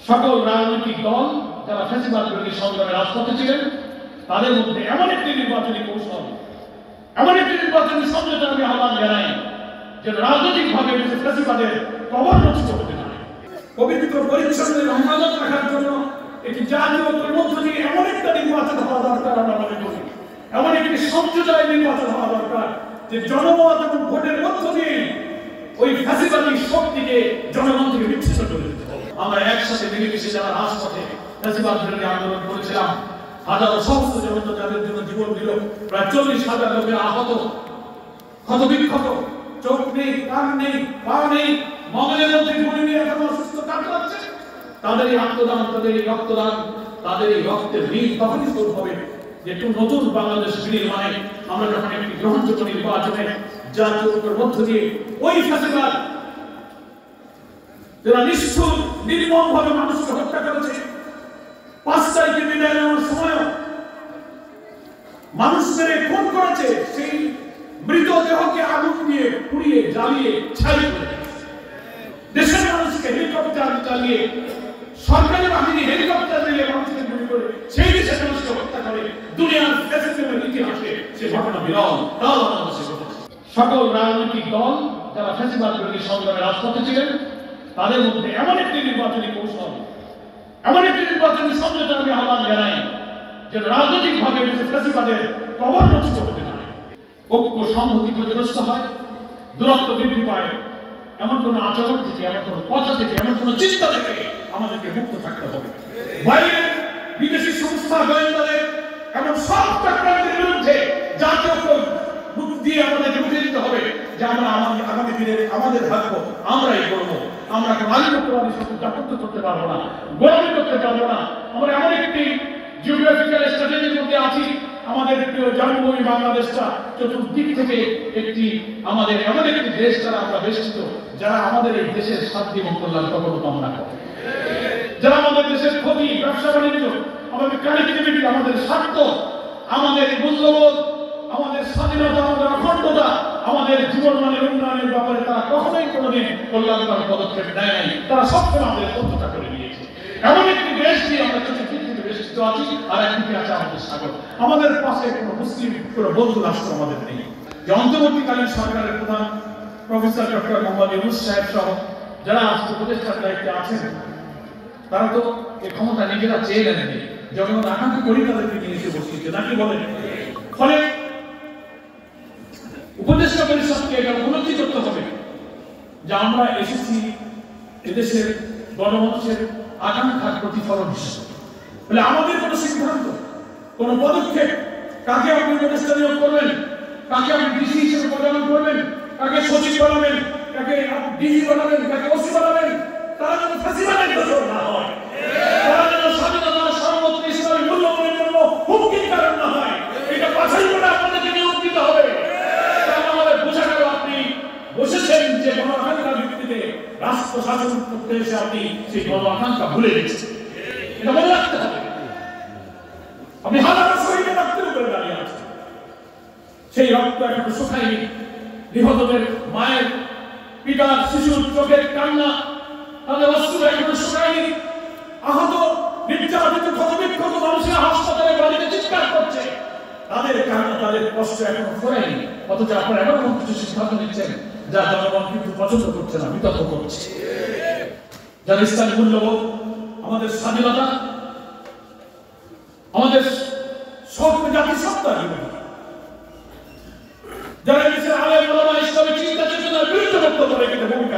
সকল রাজনৈতিক দল যারা ফ্যাসিবাদ বিরোধী সংগ্রামে রাজপথে ছিলেন তাদের মধ্যে এমন একটি নির্বাচনী কৌশল, এমন একটি নির্বাচনী সমঝোতা আমি আহ্বান জানাই যে রাজনৈতিকভাবে ফ্যাসিবাদের কবর নষ্ট হতে পারে। পবিত্র পরিচ্ছন্নের হেফাজত রাখার জন্য একটি জাতীয় ঐক্যের মধ্য দিয়ে এমন একটা নির্বাচন হওয়া দরকার আমরা মনে করি, এমন একটি সমঝোতায় নির্বাচন হওয়া দরকার যে জনমত এবং ভোটের মধ্য দিয়ে ওই ফ্যাসিবাদী শক্তিকে জনগণ থেকে বিচ্ছিন্ন করে দিতে হবে। আমরা একসাথে মিলেমিশে যারা রাজপথে ফ্যাসিবাদ বিরোধী আন্দোলন করেছিলাম, হাজারো সহস্র জনতা যাদের জন্য জীবন দিল, প্রায় 40,000 লোকের আহত, ক্ষতবিক্ষত, চোখ নেই, কান নেই, পা নেই, মগজের মধ্যে গুলি নিয়ে এখন অসুস্থ কাটাচ্ছে, তাদের এই আত্মদান, তাদের এই রক্তদান, তাদের এই রক্তের ঋণ তখনই শোধ হবে যে একটু নতুন বাংলাদেশ বিনির্মাণে আমরা যখন একটি গ্রহণযোগ্য নির্বাচনে জাতীয় ঐক্যের মধ্য দিয়ে ওই ফ্যাসিবাদ যারা নিষ্ঠুর নির্মমভাবে মানুষকে হত্যা করেছে, 5 তারিখে বিদায় নেওয়ার সময় মানুষ মেরে খুন করেছে, সেই মৃতদেহকে আগুন দিয়ে পুড়িয়ে জ্বালিয়ে ছাই করে দেশের মানুষকে হেলিকপ্টার চালিয়ে, সরকারি বাহিনী হেলিকপ্টার দিয়ে মানুষকে গুলি করে সেই দেশের মানুষকে হত্যা করে, দুনিয়ার ফ্যাসিজমের ইতিহাসে সে ঘটনা বিরল। তাও বাংলাদেশে ঘটেছে। সকল রাজনৈতিক দল যারা ফ্যাসিবাদ বিরোধী সংগ্রামে রাজপথে ছিলেন তাদের মধ্যে এমন একটি নির্বাচনী কৌশল, এমন একটি নির্বাচনী সমঝোতা আমি আহ্বান জানাই যে রাজনৈতিকভাবে ফ্যাসিবাদের কবর নষ্ট হতে পারে, ঐক্য সংহতি ক্ষতিগ্রস্ত হয়, দূরত্ব বৃদ্ধি পায়, এমন কোন আচরণ থেকে, এমন কোন কথা থেকে, এমন কোন চিন্তা থেকে আমাদেরকে মুক্ত থাকতে হবে। বাইরে বিদেশি সংস্থা গোয়েন্দাদের এমন সব চক্রান্তের বিরুদ্ধে জাতীয় মুখ দিয়ে আমাদেরকে উঠে দিতে হবে যে আমরা আগামী দিনের আমাদের ভাগ্য আমরাই করবো। আমরা আধিপত্যবাদী শক্তি জাগ্রত করতে পারবো না, গোলামি করতে পারবো না। আমরা এমন একটি জিওগ্রাফিক্যাল স্ট্র্যাটেজির মধ্যে আছি, আমাদের জন্মভূমি বাংলাদেশটা চতুর্দিক থেকে একটি আমাদের এমন একটি দেশ যারা আমরা বেষ্টিত, যারা আমাদের এই দেশের শান্তি এবং কল্যাণ কখনো কামনা করে, যারা আমাদের দেশের ক্ষতি, ব্যবসা বাণিজ্য, আমাদের কানেক্টিভিটি, আমাদের স্বার্থ, আমাদের মূল্যবোধ, আমাদের স্বাধীনতা, আমাদের অখণ্ডতা, আমাদের জীবনমানের উন্নয়নের ব্যাপারে তারা কখনোই কোনোদিন কল্যাণকর পদক্ষেপ নেয় নাই। তারা সবসময় আমাদের শত্রুতা করে নিয়েছে। এমন একটি দেশ দিয়ে আমরা চতুর্দিক থেকে বেষ্টিত আছি, আর একদিকে আছে আমাদের সাগর। আমাদের পাশে কোনো মুসলিম কোনো বন্ধু রাষ্ট্র আমাদের নেই। যে অন্তর্বর্তীকালীন সরকারের প্রধান প্রফেসর ডক্টর মোহাম্মদ ইউনূস সাহেব সহ যারা আজকে উপদেষ্টার দায়িত্বে আছেন, তারা তো এই ক্ষমতা নিজেরা চেয়ে নেননি, জনগণ আকাঙ্ক্ষা করি তাদেরকে নিয়ে এসে বসিয়েছে নাকি বলেন। ফলে উপদেষ্টা পরিষদকে এটা উপলব্ধি করতে হবে যে আমরা এসেছি এদেশের গণমানুষের আকাঙ্ক্ষার প্রতিফলন হিসেবে। বলে আমাদের কোনো সিদ্ধান্ত, কোন পদক্ষেপ, কাকে আপনি উপদেষ্টা নিয়োগ করবেন, কাকে আপনি ডিসি হিসেবে পরিচালনা করবেন, কাকে সচিব বানাবেন, কাকে ডিজি বানাবেন, কাকে ওসি বানাবেন, তারা যেন ফ্যাসিবাদের দোষর না হয়, তারা যেন স্বাধীনতা, সার্বভৌমত্ব, ইসলামী মূল্যবোধের জন্য হুমকির কারণ না হয়, এটা বাছাই করে আপনাদেরকে নিয়োগ দিতে হবে। আমাদের বোঝা গেল আপনি বসেছেন যে গণ আকাঙ্ক্ষার ভিত্তিতে রাষ্ট্র শাসন করতে এসে আপনি সেই গণ আকাঙ্ক্ষা ভুলে গেছেন, এটা মনে রাখতে হবে। আপনি হাজারো শহীদের রক্তের উপরে দাঁড়িয়ে আছেন, সেই রক্ত এখন শুকায়নি, নিহতদের মায়ের, পিতার, শিশুর চোখের কান্না, তাদের অশ্রু এখনো শুকায়নি, আহত, নির্যাতিত, ক্ষতবিক্ষত মানুষের হাসপাতালে বাড়িতে চিৎকার করছে, তাদের কান্না, তাদের কষ্ট এখনো ফোরায়নি। অথচ আপনারা এমন কিছু সিদ্ধান্ত নিচ্ছেন যা জনগণ কিন্তু পছন্দ করছে না, বিতর্ক করছে। যারা ইসলামী মূল্যবোধ, আমাদের স্বাধীনতা, আমাদের জাতিসত্তা, যারা দেশের আলেম ওলামা ইসলামী চিন্তা চেতনার বিরুদ্ধে বক্তব্য রেখে ভূমিকা